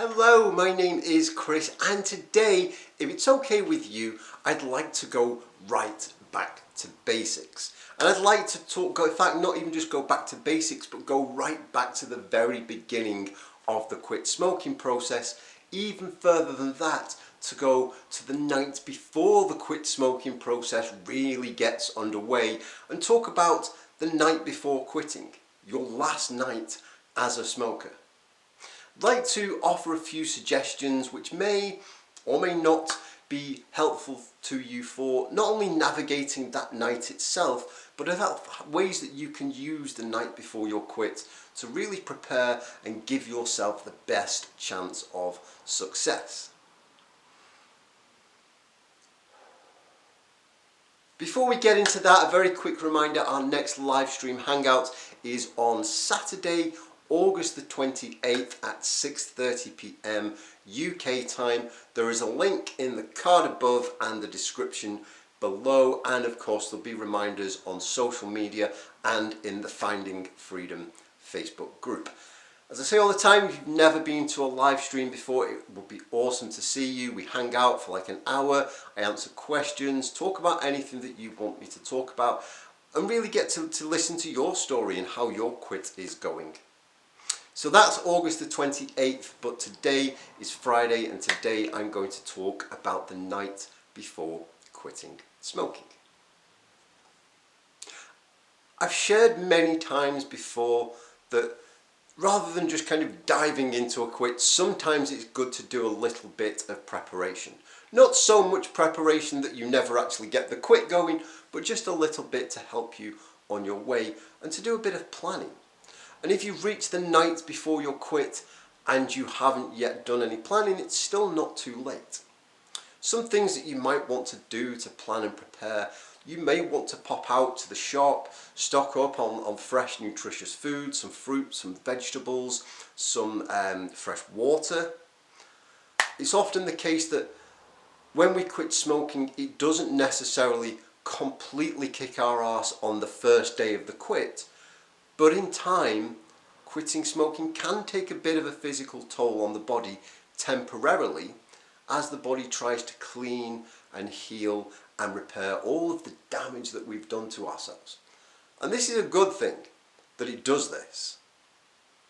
Hello, my name is Chris, and today, if it's okay with you, I'd like to go right back to basics. And I'd like to in fact, not even just go back to basics, but go right back to the very beginning of the quit smoking process, even further than that, to go to the night before the quit smoking process really gets underway, and talk about the night before quitting, your last night as a smoker. I'd like to offer a few suggestions which may or may not be helpful to you for not only navigating that night itself, but about ways that you can use the night before your quit to really prepare and give yourself the best chance of success. Before we get into that, a very quick reminder, our next live stream hangout is on Saturday, August the 28th at 6:30 p.m. UK time. There is a link in the card above and the description below, and of course there'll be reminders on social media and in the Finding Freedom Facebook group. As I say all the time, if you've never been to a live stream before, it would be awesome to see you. We hang out for like an hour, I answer questions, talk about anything that you want me to talk about, and really get to listen to your story and how your quit is going. So that's August the 28th, but today is Friday, and today I'm going to talk about the night before quitting smoking. I've shared many times before that rather than just kind of diving into a quit, sometimes it's good to do a little bit of preparation. Not so much preparation that you never actually get the quit going, but just a little bit to help you on your way and to do a bit of planning. And if you've reached the night before your quit and you haven't yet done any planning, it's still not too late. Some things that you might want to do to plan and prepare: you may want to pop out to the shop, stock up on fresh nutritious food, some fruit, some vegetables, some fresh water. It's often the case that when we quit smoking, it doesn't necessarily completely kick our arse on the first day of the quit. But in time, quitting smoking can take a bit of a physical toll on the body temporarily, as the body tries to clean and heal and repair all of the damage that we've done to ourselves. And this is a good thing that it does this.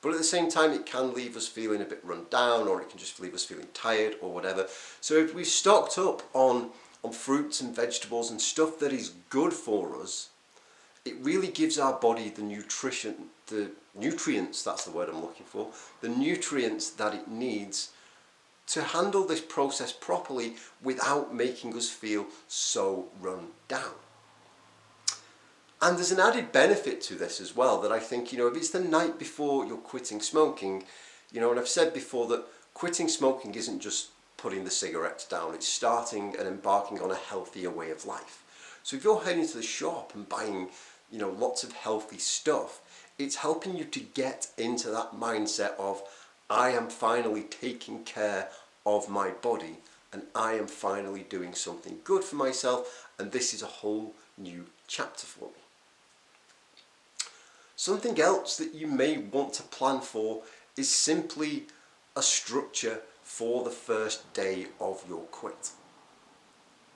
But at the same time, it can leave us feeling a bit run down, or it can just leave us feeling tired or whatever. So if we've stocked up on fruits and vegetables and stuff that is good for us, it really gives our body the nutrients, that's the word I'm looking for, the nutrients that it needs to handle this process properly without making us feel so run down. And there's an added benefit to this as well, that I think, if it's the night before you're quitting smoking, and I've said before that quitting smoking isn't just putting the cigarettes down, it's starting and embarking on a healthier way of life. So if you're heading to the shop and buying lots of healthy stuff, it's helping you to get into that mindset of, I am finally taking care of my body, and I am finally doing something good for myself, and this is a whole new chapter for me. Something else that you may want to plan for is simply a structure for the first day of your quit.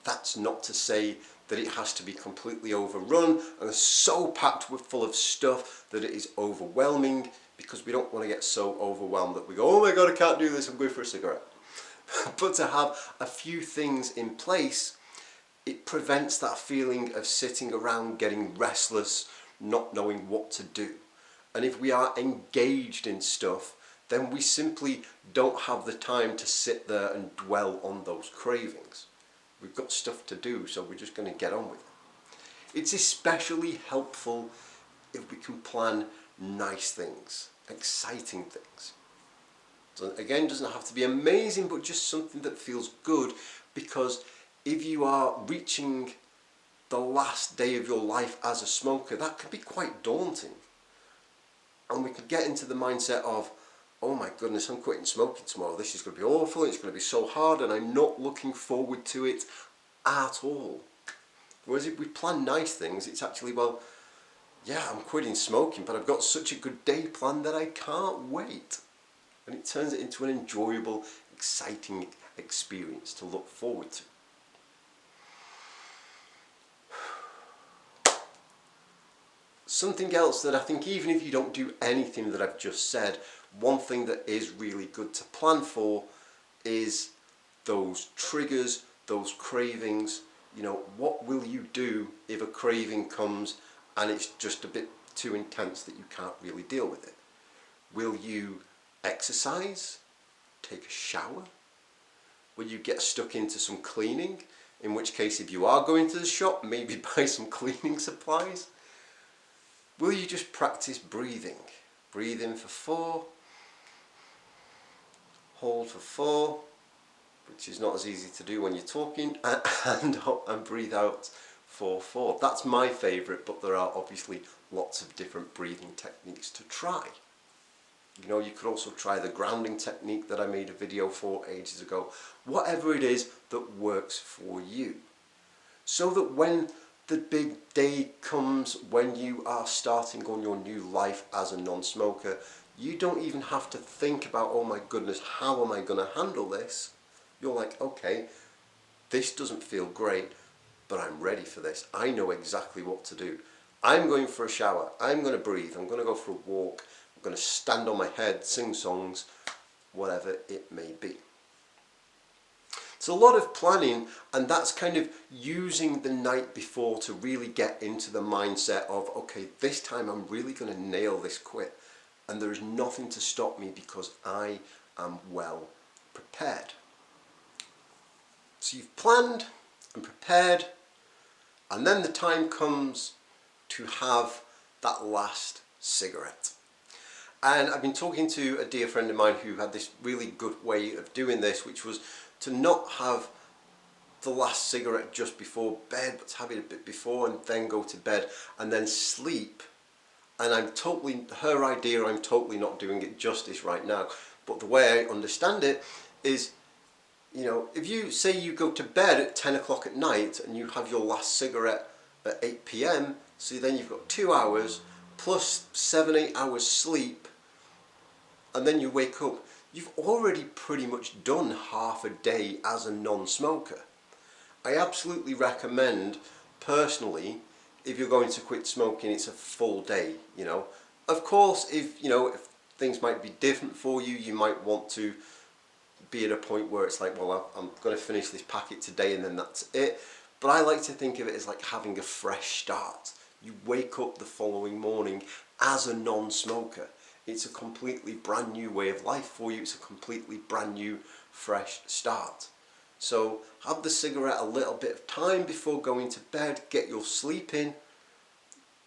That's not to say that it has to be completely overrun and so packed full of stuff that it is overwhelming, because we don't want to get so overwhelmed that we go, oh my god, I can't do this, I'm going for a cigarette. But to have a few things in place, it prevents that feeling of sitting around getting restless, not knowing what to do. And if we are engaged in stuff, then we simply don't have the time to sit there and dwell on those cravings. We've got stuff to do, so we're just going to get on with it. It's especially helpful if we can plan nice things, exciting things. So again, it doesn't have to be amazing, but just something that feels good, because if you are reaching the last day of your life as a smoker, that can be quite daunting. And we could get into the mindset of, oh my goodness, I'm quitting smoking tomorrow, this is going to be awful, it's going to be so hard, and I'm not looking forward to it at all. Whereas if we plan nice things, it's actually, well, yeah, I'm quitting smoking, but I've got such a good day planned that I can't wait. and it turns it into an enjoyable, exciting experience to look forward to. Something else that I think, even if you don't do anything that I've just said, one thing that is really good to plan for is those triggers, those cravings. You know, what will you do if a craving comes and it's just a bit too intense that you can't really deal with it? Will you exercise? Take a shower? Will you get stuck into some cleaning? In which case, if you are going to the shop, maybe buy some cleaning supplies. Will you just practice breathing? Breathe in for 4, hold for 4, which is not as easy to do when you're talking, and breathe out for 4. That's my favourite, but there are obviously lots of different breathing techniques to try. You know, you could also try the grounding technique that I made a video for ages ago. Whatever it is that works for you. So that when the big day comes, when you are starting on your new life as a non-smoker, you don't even have to think about, oh my goodness, how am I going to handle this? You're like, okay, this doesn't feel great, but I'm ready for this. I know exactly what to do. I'm going for a shower. I'm going to breathe. I'm going to go for a walk. I'm going to stand on my head, sing songs, whatever it may be. It's a lot of planning, and that's kind of using the night before to really get into the mindset of, okay, this time I'm really going to nail this quit, and there is nothing to stop me because I am well prepared. So you've planned and prepared, and then the time comes to have that last cigarette. And I've been talking to a dear friend of mine who had this really good way of doing this, which was to not have the last cigarette just before bed, but to have it a bit before and then go to bed and then sleep. And her idea, I'm totally not doing it justice right now, but the way I understand it is, you know, if you say you go to bed at 10 o'clock at night and you have your last cigarette at 8 p.m, so then you've got 2 hours plus 7-8 hours sleep, and then you wake up, you've already pretty much done half a day as a non-smoker. I absolutely recommend, personally, if you're going to quit smoking, it's a full day, you know. Of course, if things might be different for you, you might want to be at a point where it's like, well, I'm going to finish this packet today and then that's it. But I like to think of it as like having a fresh start. You wake up the following morning as a non-smoker. It's a completely brand new way of life for you. It's a completely brand new, fresh start. So have the cigarette a little bit of time before going to bed, get your sleep in.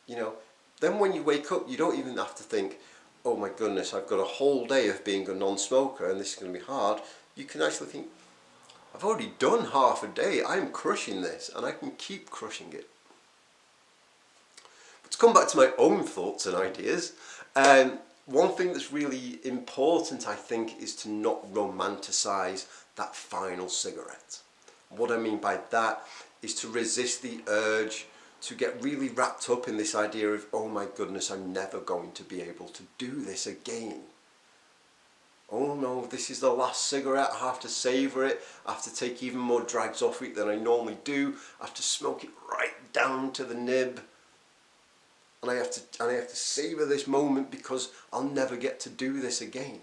You know, then when you wake up, you don't even have to think, oh my goodness, I've got a whole day of being a non-smoker and this is going to be hard. You can actually think, I've already done half a day, I'm crushing this, and I can keep crushing it. But to come back to my own thoughts and ideas, one thing that's really important, I think, is to not romanticize that final cigarette. What I mean by that is to resist the urge to get really wrapped up in this idea of, oh my goodness, I'm never going to be able to do this again. Oh no, this is the last cigarette, I have to savour it, I have to take even more drags off it than I normally do, I have to smoke it right down to the nib, and I have to savour this moment because I'll never get to do this again.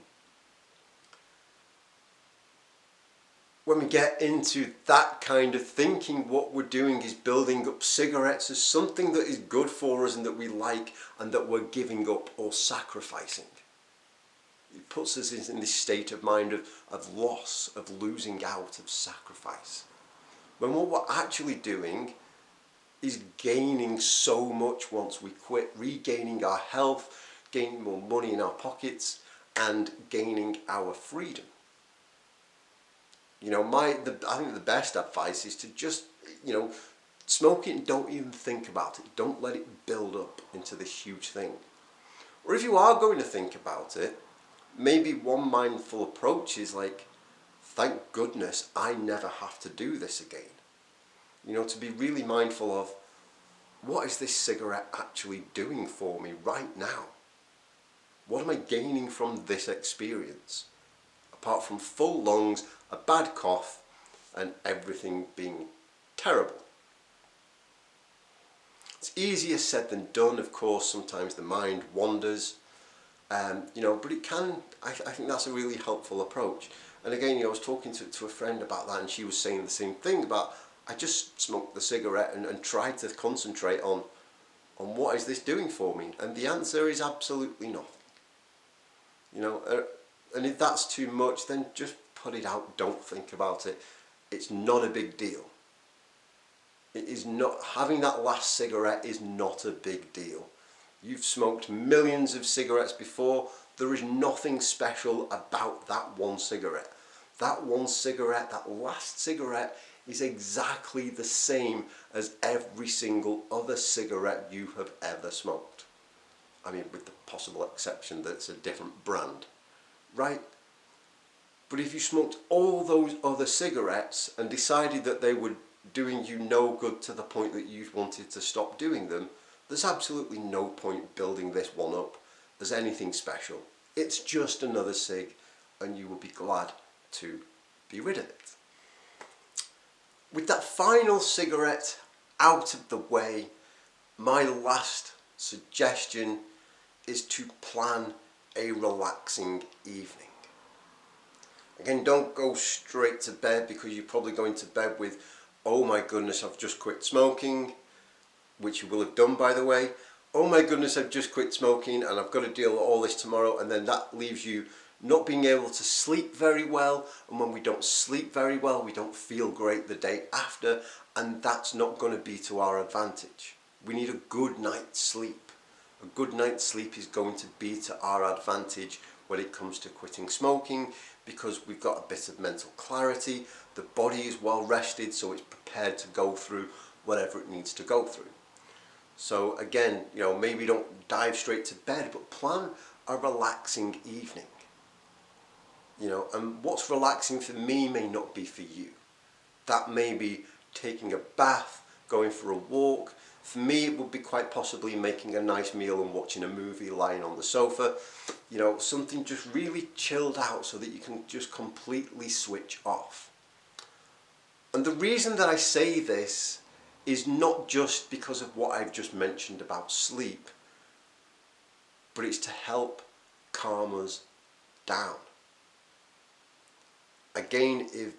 When we get into that kind of thinking, what we're doing is building up cigarettes as something that is good for us and that we like and that we're giving up or sacrificing. It puts us in this state of mind of loss, of losing out, of sacrifice. When what we're actually doing is gaining so much once we quit, regaining our health, gaining more money in our pockets, and gaining our freedom. You know, I think the best advice is to just, smoke it and don't even think about it. Don't let it build up into this huge thing. Or if you are going to think about it, maybe one mindful approach is like, thank goodness I never have to do this again. You know, to be really mindful of, what is this cigarette actually doing for me right now? What am I gaining from this experience? apart from full lungs, a bad cough, and everything being terrible. It's easier said than done, of course. Sometimes the mind wanders, but it can, I think that's a really helpful approach. And again, I was talking to a friend about that, and she was saying the same thing about, I just smoked the cigarette and tried to concentrate on what is this doing for me? And the answer is absolutely nothing. And if that's too much, then just put it out, don't think about it. It's not a big deal. It is not, having that last cigarette is not a big deal. You've smoked millions of cigarettes before. There is nothing special about that one cigarette. That one cigarette, that last cigarette, is exactly the same as every single other cigarette you have ever smoked. I mean, with the possible exception that it's a different brand, right? But if you smoked all those other cigarettes and decided that they were doing you no good to the point that you wanted to stop doing them, there's absolutely no point building this one up as anything special. It's just another cig, and you will be glad to be rid of it. With that final cigarette out of the way, my last suggestion is to plan a relaxing evening. Again, don't go straight to bed, because you're probably going to bed with, oh my goodness, I've just quit smoking, which you will have done, by the way. Oh my goodness, I've just quit smoking and I've got to deal with all this tomorrow, and then that leaves you not being able to sleep very well, and when we don't sleep very well, we don't feel great the day after, and that's not going to be to our advantage. We need a good night's sleep. A good night's sleep is going to be to our advantage when it comes to quitting smoking, because we've got a bit of mental clarity, the body is well rested, so it's prepared to go through whatever it needs to go through. So again, maybe don't dive straight to bed, but plan a relaxing evening. And what's relaxing for me may not be for you. That may be taking a bath, going for a walk. For me, it would be quite possibly making a nice meal and watching a movie lying on the sofa. Something just really chilled out so that you can just completely switch off. And the reason that I say this is not just because of what I've just mentioned about sleep, but it's to help calm us down. Again, if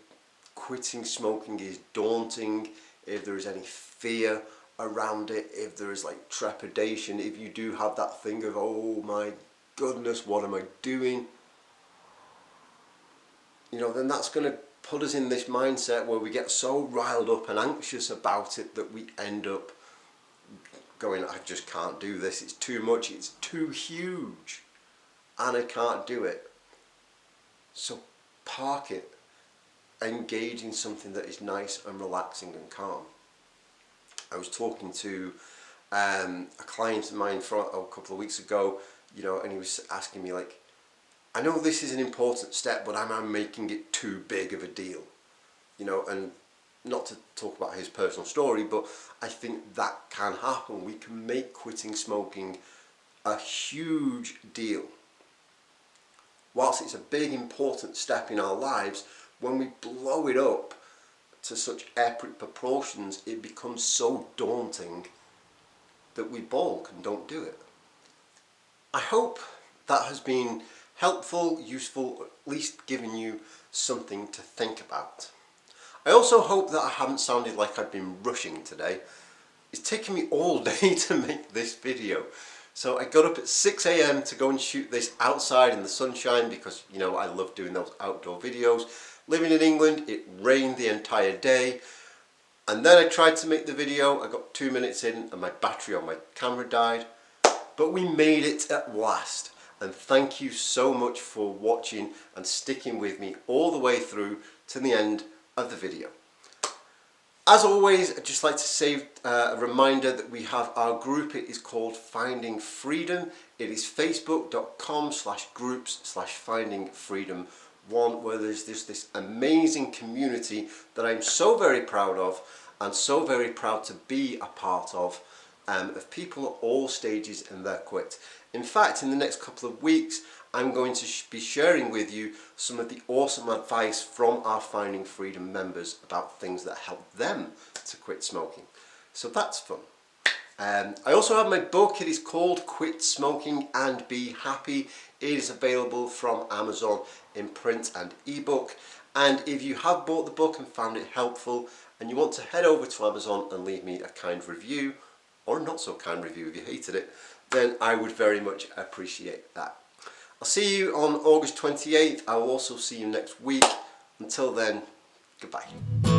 quitting smoking is daunting, if there is any fear around it, if there is like trepidation, if you do have that thing of, oh my goodness, what am I doing? Then that's going to put us in this mindset where we get so riled up and anxious about it that we end up going, I just can't do this, it's too much, it's too huge, and I can't do it. So park it, engage in something that is nice and relaxing and calm. I was talking to a client of mine a couple of weeks ago, and he was asking me, like, I know this is an important step, but am I making it too big of a deal? And not to talk about his personal story, but I think that can happen. We can make quitting smoking a huge deal. Whilst it's a big important step in our lives, when we blow it up to such epic proportions, it becomes so daunting that we balk and don't do it. I hope that has been helpful, useful, or at least given you something to think about. I also hope that I haven't sounded like I've been rushing today. It's taken me all day to make this video. So I got up at 6 AM to go and shoot this outside in the sunshine, because I love doing those outdoor videos. Living in England, it rained the entire day, and then I tried to make the video. I got 2 minutes in and my battery on my camera died, but we made it at last. And thank you so much for watching and sticking with me all the way through to the end of the video. As always, I'd just like to say a reminder that we have our group. It is called Finding Freedom. It is facebook.com/groups/findingfreedom1, where there's this amazing community that I'm so very proud of, and so very proud to be a part of people at all stages in their quit. In fact, in the next couple of weeks, I'm going to be sharing with you some of the awesome advice from our Finding Freedom members about things that help them to quit smoking. So that's fun. I also have my book. It is called Quit Smoking and Be Happy. It is available from Amazon in print and ebook. And if you have bought the book and found it helpful and you want to head over to Amazon and leave me a kind review, or a not so kind review if you hated it, then I would very much appreciate that. I'll see you on August 28th. I will also see you next week. Until then, goodbye.